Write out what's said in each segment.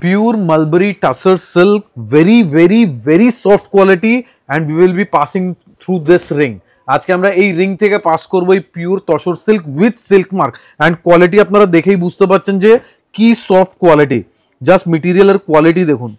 pure mulberry tussar silk, very soft quality, and we will be passing through this ring. আজকে আমরা এই ring থেকে pass করব এই pure tussar silk with silk mark and quality আপনারা দেখেই বুঝতে পারছেন যে কি সফট কোয়ালিটি। জাস্ট মেটেরিয়ালের কোয়ালিটি দেখুন,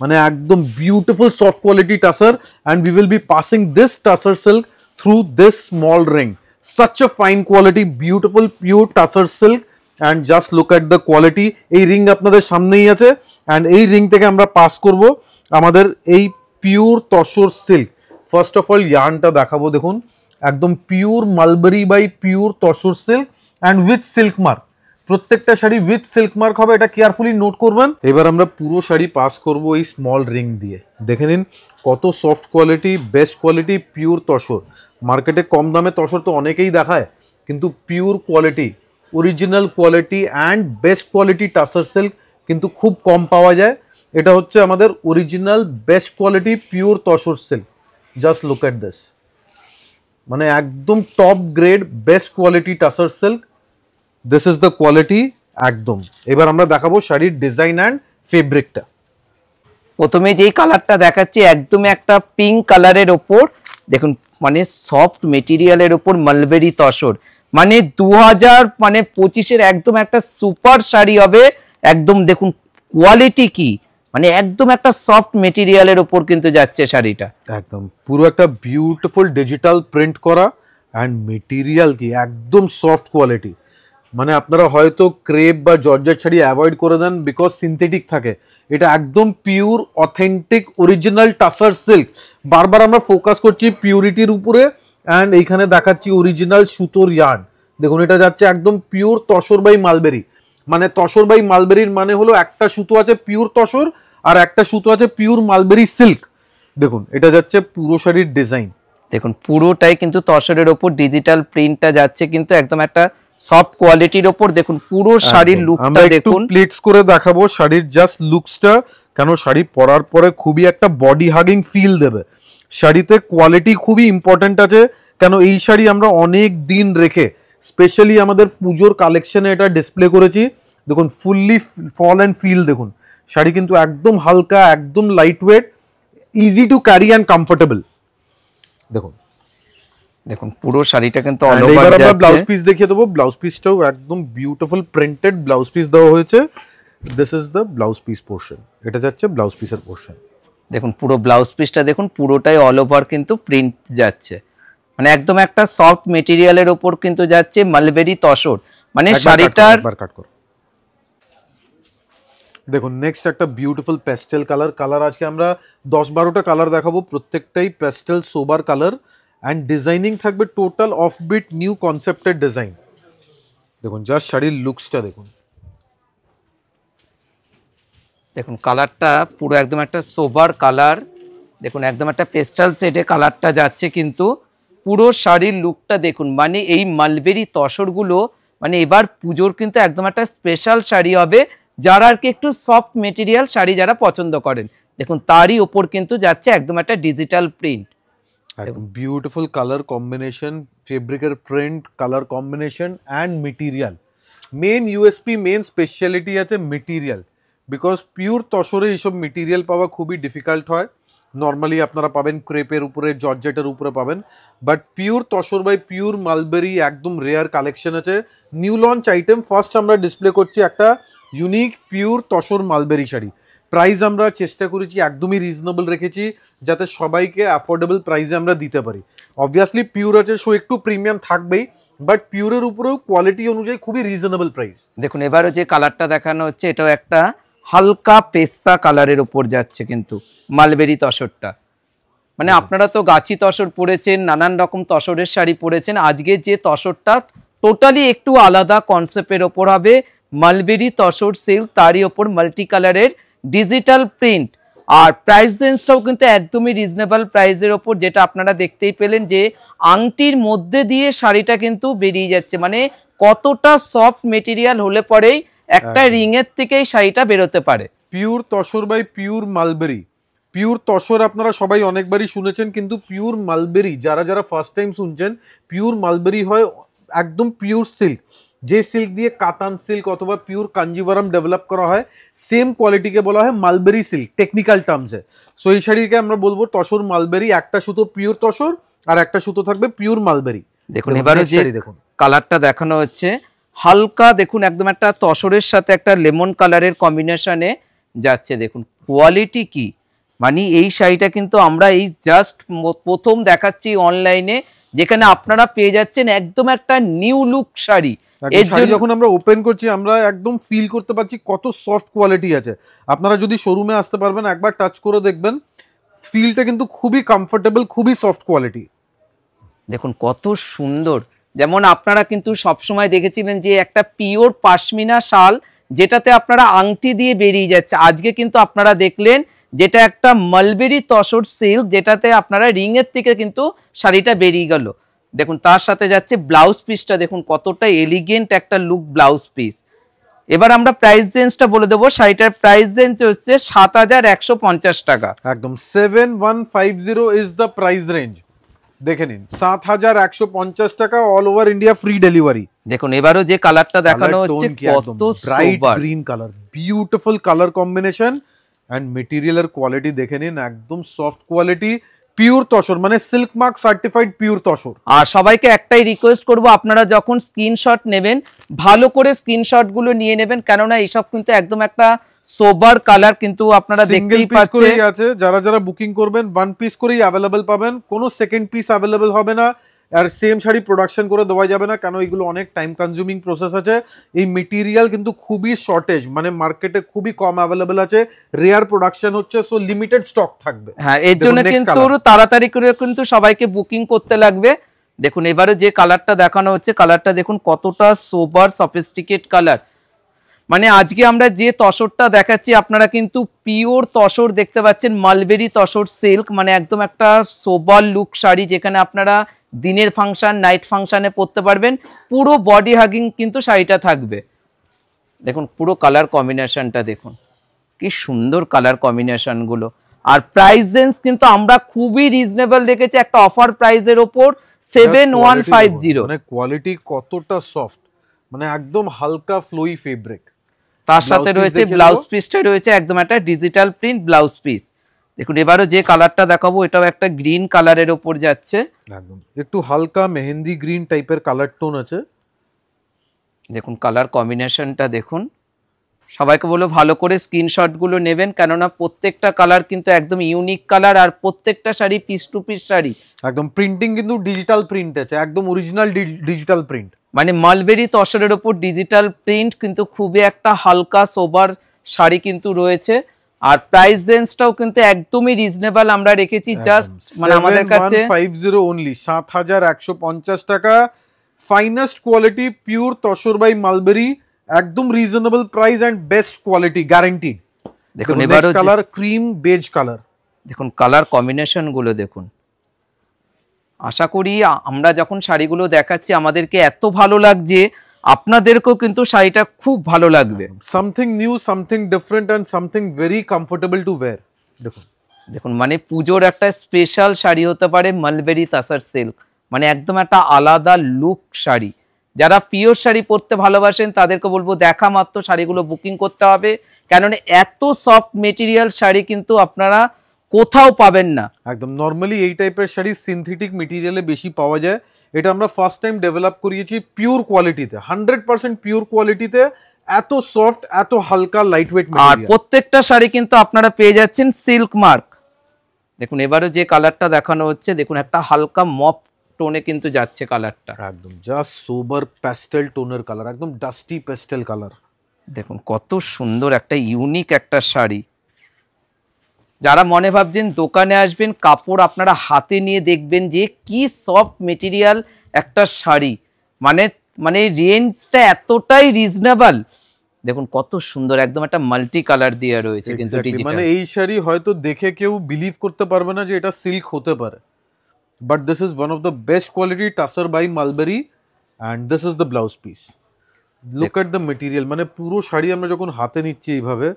মানে একদম beautiful soft quality tussar, and we will be passing this tussar silk through this small ring. such a fine quality, beautiful pure tussar silk, and just look at the quality. এই ring আপনাদের সামনেই আছে, and এই ring থেকে আমরা pass করব আমাদের এই pure tussar silk. First of all ইয়ার্নটা দেখাবো, দেখুন একদম pure mulberry by pure tussar silk and with silk mark. প্রত্যেকটা শাড়ি উইথ সিল্ক মার্ক হবে, এটা কেয়ারফুলি নোট করবেন। এবার আমরা পুরো শাড়ি পাস করব এই স্মল রিং দিয়ে। দেখে নিন কত soft quality, best quality pure tussar. মার্কেটে কম দামে তসর তো অনেকেই দেখায়, কিন্তু pure quality, original quality and best quality tussar silk কিন্তু খুব কম পাওয়া যায়। এটা হচ্ছে আমাদের original best quality pure tussar silk. Just look at this, মানে একদম top grade best quality tussar silk. This is the quality একদম। এবার আমরা দেখাবো শাড়ির ডিজাইন অ্যান্ড ফেব্রিকটা। প্রথমে যেই কালারটা দেখাচ্ছি একদমই একটা পিঙ্ক কালারের ওপর, দেখুন মানে সফট মেটেরিয়ালের ওপর মালবেরি তসর, মানে 2025-এর একদম একটা সুপার শাড়ি হবে। একদম দেখুন কোয়ালিটি কি, মানে একদম একটা সফট মেটেরিয়ালের ওপর কিন্তু যাচ্ছে শাড়িটা। একদম পুরো একটা বিউটিফুল ডিজিটাল প্রিন্ট করা, অ্যান্ড মেটেরিয়াল কি একদম সফট কোয়ালিটি। মানে আপনারা হয়তো ক্রেপ বা জর্জেট শাড়ি অ্যাভয়েড করে দেন বিকজ সিনথেটিক থাকে, এটা একদম pure authentic original tussar silk. বারবার আমরা ফোকাস করছি পিউরিটির উপরে, অ্যান্ড এইখানে দেখাচ্ছি অরিজিনাল সুতোর ইয়ার্ন। দেখুন এটা যাচ্ছে একদম পিওর তসর বাই মালবেরি। মানে তসর বাই মালবেরির মানে হলো একটা সুতো আছে পিওর তসর আর একটা সুতো আছে পিওর মালবেরি সিল্ক। দেখুন এটা যাচ্ছে পুরো শাড়ির ডিজাইন। দেখুন পুরোটাই কিন্তু তসরের ওপর ডিজিটাল প্রিন্টটা যাচ্ছে, কিন্তু একদম একটা সফট কোয়ালিটির ওপর। দেখুন পুরো শাড়ির লুকটা দেখুন, প্লেটস করে দেখাবো শাড়ির জাস্ট লুকসটা, কেন শাড়ি পরার পরে খুবই একটা বডি হাগিং ফিল দেবে। শাড়িতে কোয়ালিটি খুবই ইম্পর্টেন্ট আছে, কেন এই শাড়ি আমরা অনেক দিন রেখে স্পেশালি আমাদের পুজোর কালেকশনে এটা ডিসপ্লে করেছি। দেখুন ফুললি ফল অ্যান্ড ফিল, দেখুন শাড়ি কিন্তু একদম হালকা, একদম light weight, easy to carry and comfortable. দেখুন দেখুন পুরো শাড়িটা কিন্তু এবার আমরা ব্লাউজ পিস দেখিয়ে দেবো। ব্লাউজ পিসটাও একদম বিউটিফুল প্রিন্টেড ব্লাউজ পিস দেওয়া হয়েছে। This is the blouse piece portion, এটা যাচ্ছে ব্লাউজ পিসের পোর্শন। দেখুন পুরো ব্লাউজ পিসটা দেখুন পুরোটাই অল ওভার কিন্তু প্রিন্ট যাচ্ছে, মানে একদম একটা সফট মেটেরিয়ালের ওপর কিন্তু যাচ্ছে মালবেরি তসর। মানে শাড়িটার দেখুন নেক্সট একটা বিউটিফুল প্যাস্টেল কালার আজকে আমরা 10-12টা কালার দেখাবো, প্রত্যেকটাই pastel sober colour, and designing থাকবে টোটাল অফবিট নিউ কনসেপ্টের ডিজাইন। দেখুন জাস্ট শাড়ির লুকসটা দেখুন, দেখুন কালারটা পুরো একদম একটা সোবার কালার। দেখুন একদম একটা পেস্টাল শেডে কালারটা যাচ্ছে, কিন্তু পুরো শাড়ির লুকটা দেখুন, মানে এই মালবেরি তসরগুলো মানে এবার পুজোর কিন্তু একদম একটা স্পেশাল শাড়ি হবে। যারা আর কি একটু সফট মেটেরিয়াল শাড়ি যারা পছন্দ করেন, দেখুন তারই ওপর কিন্তু যাচ্ছে একদম একটা ডিজিটাল প্রিন্ট। একদম বিউটিফুল কালার কম্বিনেশন, ফেব্রিকের print, colour combination and material. Main USP, main speciality আছে মেটেরিয়াল, বিকজ পিওর তসরে এইসব মেটেরিয়াল পাওয়া খুবই ডিফিকাল্ট হয়। নর্মালি আপনারা পাবেন ক্রেপের উপরে, জর্জেটের উপরে পাবেন, but pure tussar by pure mulberry একদম রেয়ার কালেকশন আছে, নিউ লঞ্চ আইটেম। ফার্স্ট আমরা ডিসপ্লে করছি একটা unique pure tussar mulberry sari. Price আমরা চেষ্টা করেছি একদমই রিজনেবল রেখেছি, যাতে সবাইকে অ্যাফোর্ডেবল প্রাইসে আমরা দিতে পারি। অবভিয়াসলি পিওর আছে, সো একটু প্রিমিয়াম থাকবেই, বাট পিওরের উপরেও কোয়ালিটি অনুযায়ী খুবই রিজনেবল প্রাইস। দেখুন এবারও যে কালারটা দেখানো হচ্ছে এটাও একটা হালকা পেস্তা কালারের ওপর যাচ্ছে কিন্তু মালবেরি তসরটা। মানে আপনারা তো গাছি তসর পরেছেন, নানান রকম তসরের শাড়ি পরেছেন, আজকে যে তসরটা টোটালি একটু আলাদা কনসেপ্টের ওপর হবে, মালবেরি তসর সিল্ক, তারই ওপর মাল্টি কালারের ডিজিটাল প্রিন্ট। আর প্রাইস রেঞ্জটাও কিন্তু একদমই রিজনেবল প্রাইসের ওপর, যেটা আপনারা দেখতেই পেলেন যে আংটির মধ্যে দিয়ে শাড়িটা কিন্তু বেরিয়ে যাচ্ছে। মানে কতটা সফট মেটেরিয়াল হলে পরেই একটা রিং এর থেকেই শাড়িটা বেরোতে পারে। Pure tussar by pure mulberry. Pure tussar আপনারা সবাই অনেকবারই শুনেছেন, কিন্তু পিওর মালবেরি যারা যারা ফার্স্ট টাইম শুনছেন, পিওর মালবেরি হয় একদম পিওর সিল্ক। যে সিল্ক দিয়ে কাতান সিল্ক অথবা পিওর কাঞ্জিভারাম ডেভেলপ করা হয় সেম কোয়ালিটিকে বলা হয় মালবেরি সিল্ক টেকনিক্যাল টার্মসে। সো এই শাড়িকে আমরা বলবো তসর মালবেরি, একটা সুতো পিওর তসর আর একটা সুতো থাকবে পিওর মালবেরি। দেখুন এবারে যে দেখুন কালারটা দেখানো হচ্ছে হালকা, দেখুন একদম একটা তসরের সাথে একটা লেমন কালারের কম্বিনেশনে যাচ্ছে। দেখুন কোয়ালিটি কি, মানে এই শাড়িটা কিন্তু আমরা এই জাস্ট প্রথম দেখাচ্ছি অনলাইনে, যেখানে আপনারা পেয়ে যাচ্ছেন একদম একটা নিউ লুক শাড়ি। এর জন্য যখন আমরা ওপেন করছি আমরা একদম ফিল করতে পারছি কত সফট কোয়ালিটি আছে। আপনারা যদি শোরুমে আসতে পারবেন একবার টাচ করে দেখবেন, ফিলটা কিন্তু খুবই কমফোর্টেবল, খুবই সফট কোয়ালিটি। দেখুন কত সুন্দর, যেমন আপনারা কিন্তু সবসময় দেখেছিলেন যে একটা পিওর পাশমিনা শাল যেটাতে আপনারা আংটি দিয়ে বেরিয়ে যাচ্ছে, আজকে কিন্তু আপনারা দেখলেন যেটা একটা মালবেরি তসর সিল্ক যেটাতে আপনারা রিং এর থেকে কিন্তু শাড়িটা বেরিয়ে গেল। দেখুন তার সাথে যাচ্ছে ব্লাউজ পিসটা, দেখুন কতটা এলিগেন্ট একটা লুক ব্লাউজ পিস। এবার আমরা প্রাইস রেঞ্জটা বলে দেবো, শাড়িটার প্রাইস রেঞ্জ হচ্ছে ৭,১৫০ টাকা। একদম 7150 ইজ দ্য প্রাইস রেঞ্জ। দেখে নিন ৭,১৫০ টাকা, all over India free delivery. দেখুন এবারও যে কালারটা দেখানো হচ্ছে কত bright green colour, beautiful colour combination and মেটেরিয়ালের কোয়ালিটি দেখে নিন, একদম সফট কোয়ালিটি, পিওর তসর মানে silk mark certified pure tussar. আর সবাইকে একটাই রিকোয়েস্ট করব, আপনারা যখন স্ক্রিনশট নেবেন ভালো করে স্ক্রিনশট গুলো নিয়ে নেবেন, কেননা এইসব কিন্তু একদম একটা সোবার কালার কিন্তু আপনারা দেখতেই পাচ্ছেন আছে। যারা যারা বুকিং করবেন 1 পিস করেই অ্যাভেলেবল পাবেন, কোনো সেকেন্ড পিস অ্যাভেলেবল হবে না। আর সেম শাড়ি প্রোডাকশন করে দেওয়া যাবে না, কেন এগুলো অনেক টাইম কনজিউমিং প্রসেস আছে। এই মেটেরিয়াল কিন্তু খুবই শর্টেজ, মানে মার্কেটে খুবই কম অ্যাভেলেবল আছে, রেয়ার প্রোডাকশন হচ্ছে, সো লিমিটেড স্টক থাকবে। হ্যাঁ, এর জন্য কিন্তু তাড়াতাড়ি করে কিন্তু সবাইকে বুকিং করতে লাগবে। দেখুন এবারে যে কালারটা দেখানো হচ্ছে, কালারটা দেখুন কতটা সোবার সফিস্টিকেট কালার। মানে আজকে আমরা যে তসরটা দেখাচ্ছি আপনারা কিন্তু পিওর তসর দেখতে পাচ্ছেন, মালবেরি তসর সিল্ক, মানে একদম একটা সোবার লুক শাড়ি, যেখানে আপনারা দিনের ফাংশন নাইট ফাংশনে পরতে পারবেন। পুরো বডি হাগিং কিন্তু শাড়িটা থাকবে। দেখুন পুরো কালার কম্বিনেশনটা দেখুন কি সুন্দর কালার কম্বিনেশন গুলো। আর প্রাইস রেঞ্জ কিন্তু আমরা খুবই রিজনেবল রেখেছি, একটা অফার প্রাইসের ওপর 7150। মানে কোয়ালিটি কতটা সফট, মানে একদম হালকা ফ্লোই ফেব্রিক। তার সাথে রয়েছে ব্লাউজ পিসটা রয়েছে একদম একটা ডিজিটাল প্রিন্ট ব্লাউজ পিস। দেখুন এবারও যে কালারটা দেখাবো এটাও একটা গ্রিন কালারের ওপর যাচ্ছে, একদম একটু হালকা মেহেন্দি গ্রিন টাইপের কালার টোন আছে। দেখুন কালার কম্বিনেশনটা দেখুন। সবাইকে বলো ভালো করে স্ক্রিনশট গুলো নেবেন, কেননা প্রত্যেকটা কালার কিন্তু একদম ইউনিক কালার, আর প্রত্যেকটা sari piece to piece sari, একদম প্রিন্টিং কিন্তু ডিজিটাল প্রিন্ট আছে, একদম অরিজিনাল ডিজিটাল প্রিন্ট। মানে মালবেরি তসরের ওপর ডিজিটাল প্রিন্ট, কিন্তু খুবই একটা হালকা সোবার শাড়ি কিন্তু রয়েছে। আর প্রাইস রেঞ্জটাও কিন্তু একদমই রিজনেবল আমরা রেখেছি, জাস্ট মানে আমাদের কাছে 7150 অনলি, ৭,১৫০ টাকা, finest quality pure tussar by mulberry, একদম reasonable price and best quality guaranteed. দেখুন এবারও কালার ক্রিম বেজ কালার, দেখুন কালার কম্বিনেশন গুলো দেখুন। আশা করি আমরা যখন শাড়িগুলো দেখাচ্ছি আমাদেরকে এত ভালো লাগছে, আপনাদেরকেও কিন্তু শাড়িটা খুব ভালো লাগবে। Something new, something different and something very comfortable to wear. দেখুন দেখুন মানে পুজোর একটা স্পেশাল শাড়ি হতে পারে মালবেরি তসর সিল্ক, মানে একদম একটা আলাদা লুক শাড়ি। যারা পিওর শাড়ি পরতে ভালোবাসেন তাদেরকে বলবো দেখা মাত্র শাড়িগুলো বুকিং করতে হবে, কেননা এত সফট মেটেরিয়াল শাড়ি কিন্তু আপনারা কোথাও পাবেন না। একদম নরমালি এই টাইপের শাড়ি সিনথেটিক মেটেরিয়ালে বেশি পাওয়া যায়, এটা আমরা ফার্স্ট টাইম ডেভেলপ করিয়েছি পিওর কোয়ালিটিতে, 100% পিওর কোয়ালিটিতে, এত সফট এত হালকা লাইট ওয়েট আর প্রত্যেকটা শাড়ি কিন্তু আপনারা পেয়ে যাচ্ছেন সিল্ক মার্ক। দেখুন এবারে যে কালারটা দেখানো হচ্ছে, দেখুন একটা হালকা মপ টোনে কিন্তু যাচ্ছে কালারটা, একদম জাস্ট সোবার প্যাস্টেল টোনের কালার, একদম ডাস্টি প্যাস্টেল কালার। দেখুন কত সুন্দর একটা ইউনিক একটা শাড়ি। যারা মনে ভাবছেন দোকানে আসবেন, কাপড় আপনারা হাতে নিয়ে দেখবেন যে কি সফট মেটেরিয়াল একটা শাড়ি, মানে মানে রেঞ্জটা এতটাই রিজনেবল। দেখুন কত সুন্দর, একদম একটা মাল্টি কালার দিয়ে রয়েছে কিন্তু ডিজিটাল। মানে এই শাড়ি হয়তো দেখে কেউ বিলিভ করতে পারবে না যে এটা সিল্ক হতে পারে, but this is one of the best quality tussar by mulberry and this is the blouse piece. Look at the material, মানে পুরো শাড়ি আমরা যখন হাতে নিচ্ছি এইভাবে,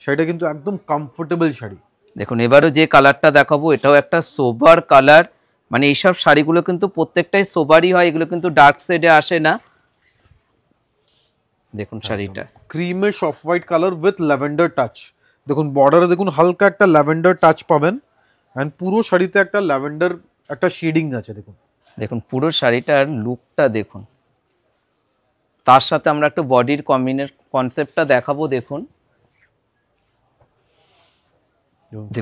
শাড়িটা কিন্তু একদম কমফোর্টেবল শাড়ি। দেখুন এবারও যে কালারটা দেখাবো এটাও একটা সোবার কালার, মানে এইসব শাড়িগুলো কিন্তু প্রত্যেকটাই সোবারই হয়, এগুলো কিন্তু ডার্ক শেডে আসে না। দেখুন শাড়িটা creamish off white colour with lavender touch. দেখুন বর্ডারে দেখুন হালকা একটা ল্যাভেন্ডার টাচ পাবেন, অ্যান্ড পুরো শাড়িতে একটা ল্যাভেন্ডার একটা শেডিং আছে। দেখুন দেখুন পুরো শাড়িটার লুকটা দেখুন, তার সাথে আমরা একটু বডির কনসেপ্টটা দেখাবো। দেখুন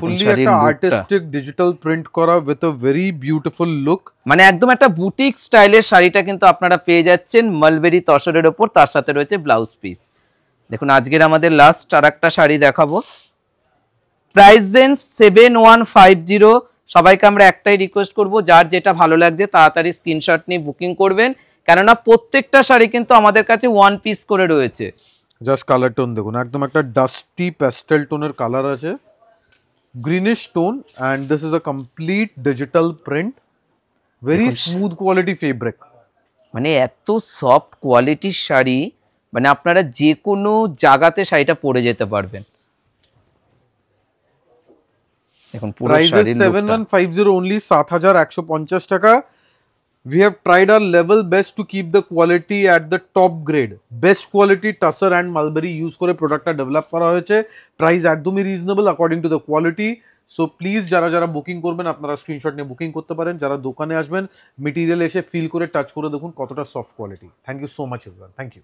ফুললি একটা আর্টিস্টিক ডিজিটাল প্রিন্ট করা with a very beautiful look, মানে একদম একটা বুটিক স্টাইলের শাড়িটা কিন্তু আপনারা পেয়ে যাচ্ছেন মালবেরি তসরের ওপর, তার সাথে রয়েছে ব্লাউজ পিস। দেখুন আজকের আমাদের লাস্ট আর একটা শাড়ি দেখাবো, প্রাইস রেঞ্জ 7150। সবাইকে আমরা একটাই রিকোয়েস্ট করব, যার যেটা ভালো লাগছে তাড়াতাড়ি স্ক্রিনশট নিয়ে বুকিং করবেন, কেননা প্রত্যেকটা শাড়ি কিন্তু আমাদের কাছে ওয়ান পিস করে রয়েছে। জাস্ট কালার টোন দেখুন, একদম একটা ডাস্টি প্যাস্টেল টোনের কালার আছে, greenish tone, and this is a complete digital print, very smooth quality fabric. মানে এত সফট কোয়ালিটির শাড়ি, মানে আপনারা যে কোনো জায়গাতে শাড়িটা পরে যেতে পারবেন। দেখুন পুরো শাড়ির লুকটা। 7150 only, 7150 টাকা। We have tried our level best to keep the quality at the top grade. Best quality Tussar and Mulberry use করে প্রোডাক্টটা ডেভেলপ করা হয়েছে। প্রাইস একদমই reasonable according to the quality. So please যারা বুকিং করবেন আপনারা screenshot নিয়ে booking করতে পারেন। যারা দোকানে আসবেন মেটেরিয়াল এসে ফিল করে টাচ করে দেখুন কতটা soft quality. Thank you so much everyone, thank you.